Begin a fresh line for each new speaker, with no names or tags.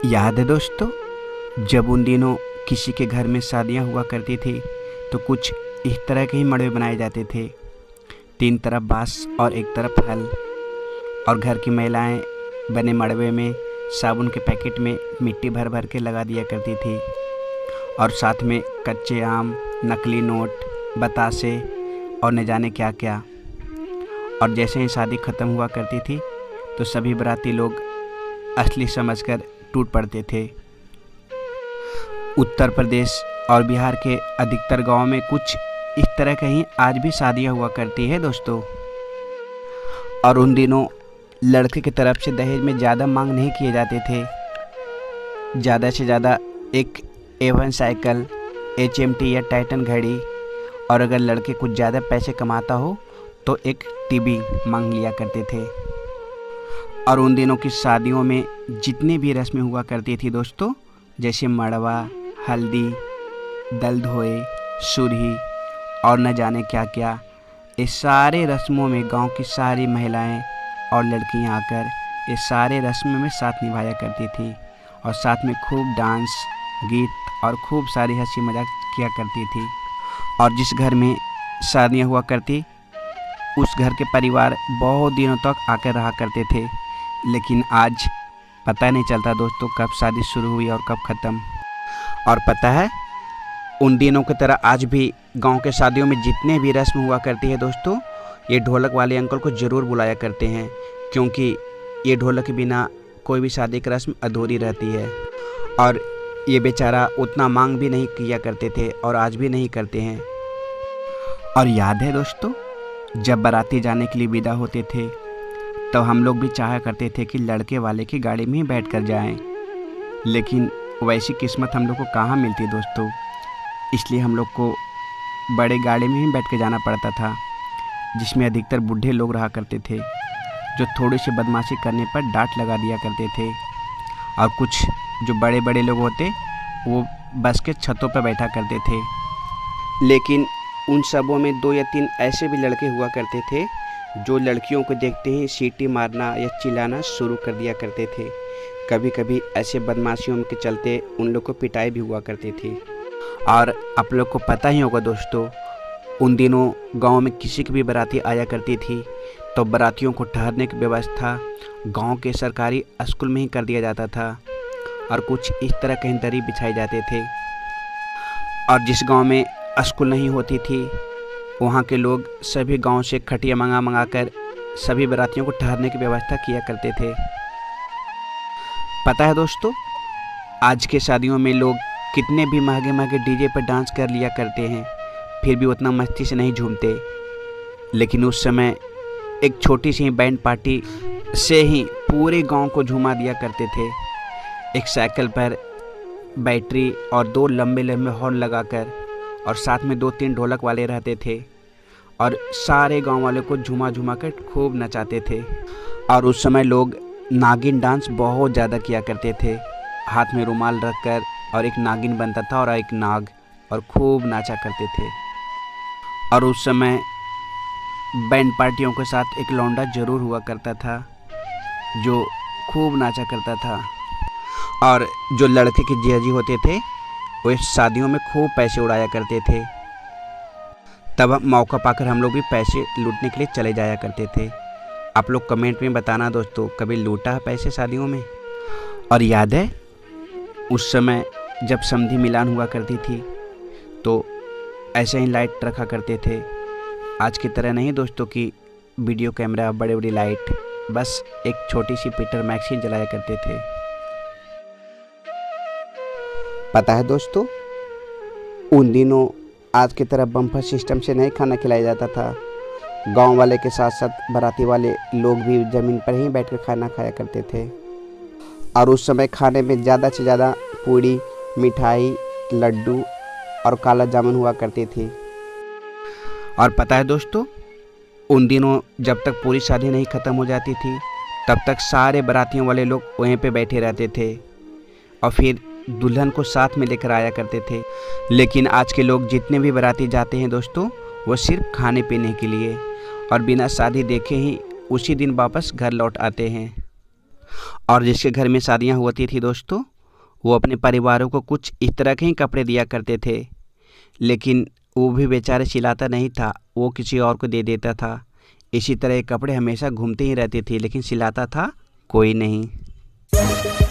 याद है दोस्तों, जब उन दिनों किसी के घर में शादियां हुआ करती थी तो कुछ इस तरह के ही मड़वे बनाए जाते थे। 3 तरफ बांस और 1 तरफ हल, और घर की महिलाएं बने मड़वे में साबुन के पैकेट में मिट्टी भर भर के लगा दिया करती थी, और साथ में कच्चे आम, नकली नोट, बतासे और न जाने क्या क्या। और जैसे ही शादी ख़त्म हुआ करती थी तो सभी बाराती लोग असली समझकर टूट पड़ते थे। उत्तर प्रदेश और बिहार के अधिकतर गांवों में कुछ इस तरह की ही आज भी शादियां हुआ करती है दोस्तों। और उन दिनों लड़के की तरफ से दहेज में ज़्यादा मांग नहीं किए जाते थे। ज़्यादा से ज़्यादा एक A1 साइकिल, HMT या टाइटन घड़ी, और अगर लड़के कुछ ज़्यादा पैसे कमाता हो तो एक टीवी मांग लिया करते थे। और उन दिनों की शादियों में जितनी भी रस्में हुआ करती थी दोस्तों, जैसे मड़वा, हल्दी, दलदोए, सुरही और न जाने क्या क्या, इस सारे रस्मों में गांव की सारी महिलाएं और लड़कियां आकर इस सारे रस्मों में साथ निभाया करती थी, और साथ में खूब डांस, गीत और खूब सारी हंसी मजाक किया करती थी। और जिस घर में शादियां हुआ करती उस घर के परिवार बहुत दिनों तक आकर रहा करते थे। लेकिन आज पता नहीं चलता दोस्तों कब शादी शुरू हुई और कब ख़त्म। और पता है, उन दिनों की तरह आज भी गांव के शादियों में जितने भी रस्म हुआ करती है दोस्तों, ये ढोलक वाले अंकल को ज़रूर बुलाया करते हैं, क्योंकि ये ढोलक के बिना कोई भी शादी की रस्म अधूरी रहती है। और ये बेचारा उतना मांग भी नहीं किया करते थे और आज भी नहीं करते हैं। और याद है दोस्तों, जब बाराती जाने के लिए विदा होते थे तो हम लोग भी चाहा करते थे कि लड़के वाले की गाड़ी में ही बैठ कर जाएँ, लेकिन वैसी किस्मत हम लोग को कहाँ मिलती दोस्तों। इसलिए हम लोग को बड़े गाड़ी में ही बैठ के जाना पड़ता था, जिसमें अधिकतर बूढ़े लोग रहा करते थे, जो थोड़ी सी बदमाशी करने पर डांट लगा दिया करते थे। और कुछ जो बड़े बड़े लोग होते वो बस के छतों पर बैठा करते थे। लेकिन उन सबों में 2 या 3 ऐसे भी लड़के हुआ करते थे जो लड़कियों को देखते ही सीटी मारना या चिल्लाना शुरू कर दिया करते थे। कभी कभी ऐसे बदमाशियों के चलते उन लोग को पिटाई भी हुआ करती थी। और आप लोग को पता ही होगा दोस्तों, उन दिनों गांव में किसी की भी बाराती आया करती थी तो बारातियों को ठहरने की व्यवस्था गांव के सरकारी स्कूल में ही कर दिया जाता था, और कुछ इस तरह कहीं दरी बिछाए जाते थे। और जिस गांव में स्कूल नहीं होती थी वहाँ के लोग सभी गांव से खटिया मंगा कर सभी बारातियों को ठहरने की व्यवस्था किया करते थे। पता है दोस्तों, आज के शादियों में लोग कितने भी महंगे महंगे डीजे पर डांस कर लिया करते हैं, फिर भी उतना मस्ती से नहीं झूमते। लेकिन उस समय एक छोटी सी बैंड पार्टी से ही पूरे गांव को झुमा दिया करते थे। एक साइकिल पर बैटरी और 2 लंबे लंबे हॉर्न लगाकर, और साथ में 2-3 ढोलक वाले रहते थे, और सारे गांव वाले को झुमा झुमा कर खूब नचाते थे। और उस समय लोग नागिन डांस बहुत ज़्यादा किया करते थे, हाथ में रुमाल रखकर, और एक नागिन बनता था और एक नाग, और खूब नाचा करते थे। और उस समय बैंड पार्टियों के साथ एक लौंडा ज़रूर हुआ करता था जो खूब नाचा करता था। और जो लड़के के जियाजी होते थे वो इस शादियों में खूब पैसे उड़ाया करते थे। तब मौका पाकर हम लोग भी पैसे लूटने के लिए चले जाया करते थे। आप लोग कमेंट में बताना दोस्तों, कभी लूटा है पैसे शादियों में। और याद है, उस समय जब समधी मिलान हुआ करती थी तो ऐसे ही लाइट रखा करते थे। आज की तरह नहीं दोस्तों कि वीडियो कैमरा, बड़े बड़ी लाइट, बस एक छोटी सी पीटर मैक्सी जलाया करते थे। पता है दोस्तों, उन दिनों आज की तरह बम्फर सिस्टम से नहीं खाना खिलाया जाता था। गांव वाले के साथ साथ बाराती वाले लोग भी ज़मीन पर ही बैठकर खाना खाया करते थे। और उस समय खाने में ज़्यादा से ज़्यादा पूड़ी, मिठाई, लड्डू और काला जामुन हुआ करती थी। और पता है दोस्तों, उन दिनों जब तक पूरी शादी नहीं ख़त्म हो जाती थी तब तक सारे बारातियों वाले लोग वहीं पे बैठे रहते थे, और फिर दुल्हन को साथ में लेकर आया करते थे। लेकिन आज के लोग जितने भी बाराती जाते हैं दोस्तों, वो सिर्फ खाने पीने के लिए, और बिना शादी देखे ही उसी दिन वापस घर लौट आते हैं। और जिसके घर में शादियां होती थी दोस्तों, वो अपने परिवारों को कुछ इस तरह के ही कपड़े दिया करते थे, लेकिन वो भी बेचारे सिलाता नहीं था, वो किसी और को दे देता था। इसी तरह ये कपड़े हमेशा घूमते ही रहते थे, लेकिन सिलाता था कोई नहीं।